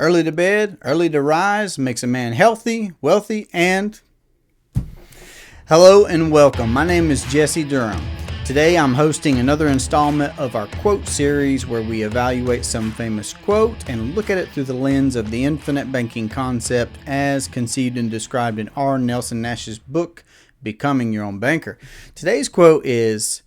Early to bed, early to rise makes a man healthy, wealthy, and... Hello and welcome. My name is Jesse Durham. Today I'm hosting another installment of our quote series where we evaluate some famous quote and look at it through the lens of the infinite banking concept as conceived and described in R. Nelson Nash's book, Becoming Your Own Banker. Today's quote is,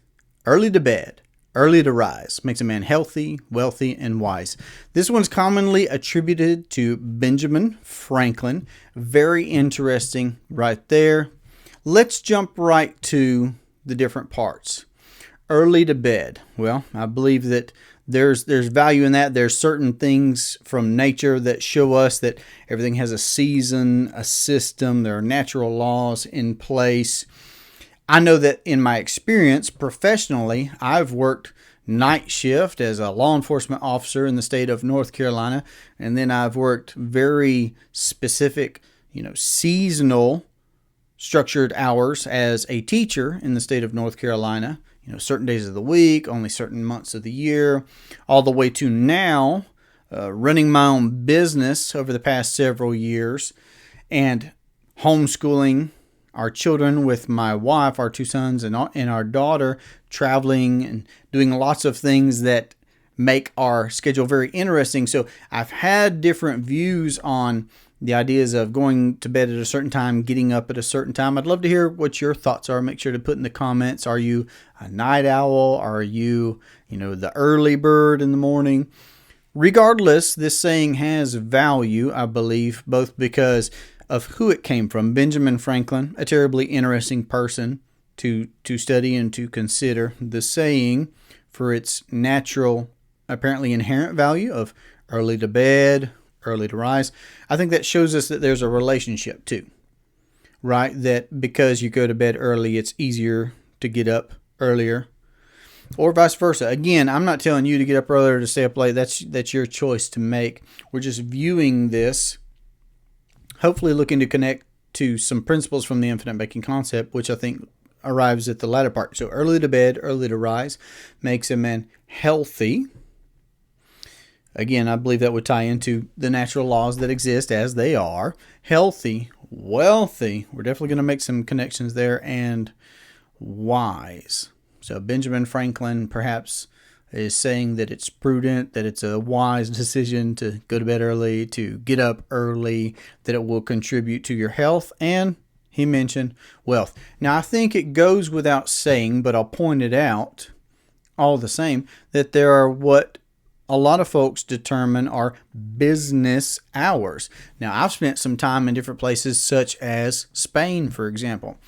early to bed, early to rise makes a man healthy, wealthy, and wise. This one's commonly attributed to Benjamin Franklin. Very interesting right there. Let's jump right to the different parts. Early to bed. Well, I believe that there's value in that. There's certain things from nature that show us that everything has a season, a system. There are natural laws in place. I know that in my experience professionally, I've worked night shift as a law enforcement officer in the state of North Carolina, and then I've worked very specific, seasonal structured hours as a teacher in the state of North Carolina, certain days of the week, only certain months of the year, all the way to now running my own business over the past several years and homeschooling our children with my wife, our two sons, and our daughter, traveling and doing lots of things that make our schedule very interesting. So I've had different views on the ideas of going to bed at a certain time, getting up at a certain time. I'd love to hear what your thoughts are. Make sure to put in the comments. Are you a night owl? Are you, the early bird in the morning? Regardless, this saying has value, I believe, both because of who it came from. Benjamin Franklin, a terribly interesting person to study and to consider. The saying, for its natural, apparently inherent value of early to bed, early to rise, I think that shows us that there's a relationship too, right? That because you go to bed early, it's easier to get up earlier, or vice versa. Again, I'm not telling you to get up earlier or to stay up late. That's your choice to make. We're just viewing this, hopefully looking to connect to some principles from the infinite banking concept, which I think arrives at the latter part. So early to bed, early to rise makes a man healthy. Again, I believe that would tie into the natural laws that exist as they are. Healthy, wealthy. We're definitely going to make some connections there. And wise. So Benjamin Franklin perhaps is saying that it's prudent, that it's a wise decision to go to bed early, to get up early, that it will contribute to your health, and he mentioned wealth. Now, I think it goes without saying, but I'll point it out all the same, that there are what a lot of folks determine are business hours. Now, I've spent some time in different places, such as Spain, for example.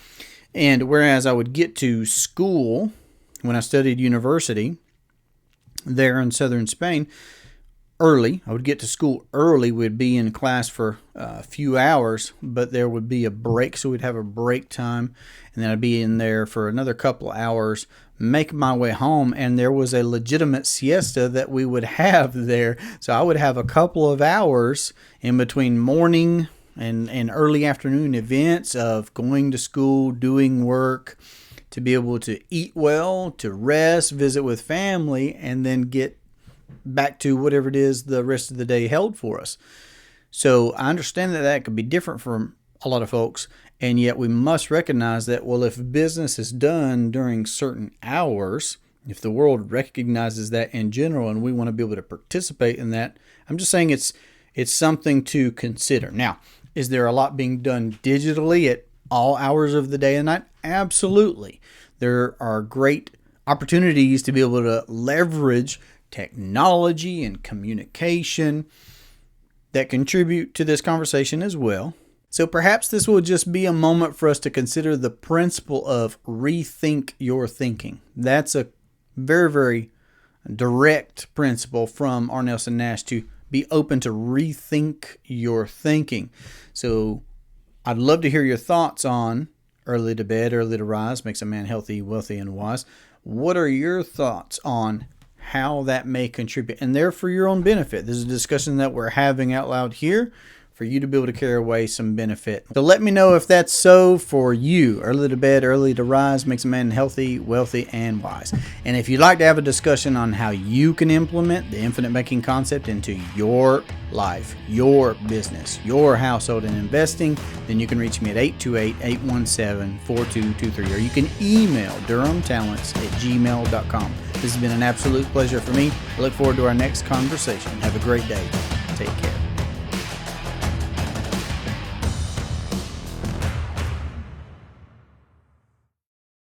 And whereas I would get to school when I studied university there in southern Spain early, I would get to school early. We'd be in class for a few hours, but there would be a break, so we'd have a break time, and then I'd be in there for another couple of hours, make my way home, and there was a legitimate siesta that we would have there. So I would have a couple of hours in between morning and early afternoon events of going to school, doing work, to be able to eat well, to rest, visit with family, and then get back to whatever it is the rest of the day held for us. So I understand that could be different from a lot of folks, and yet we must recognize that, well, if business is done during certain hours, if the world recognizes that in general and we want to be able to participate in that, I'm just saying it's something to consider. Now, is there a lot being done digitally at all hours of the day and night? Absolutely. There are great opportunities to be able to leverage technology and communication that contribute to this conversation as well. So perhaps this will just be a moment for us to consider the principle of rethink your thinking. That's a very, very direct principle from R. Nelson Nash, to be open to rethink your thinking. So I'd love to hear your thoughts on early to bed, early to rise makes a man healthy, wealthy, and wise. What are your thoughts on how that may contribute? And they're for your own benefit. This is a discussion that we're having out loud here for you to be able to carry away some benefit. So let me know if that's so for you. Early to bed, early to rise makes a man healthy, wealthy, and wise. And if you'd like to have a discussion on how you can implement the infinite banking concept into your life, your business, your household, and investing, then you can reach me at 828-817-4223, or you can email durhamtalents@gmail.com. This has been an absolute pleasure for me. I look forward to our next conversation. Have a great day. Take care.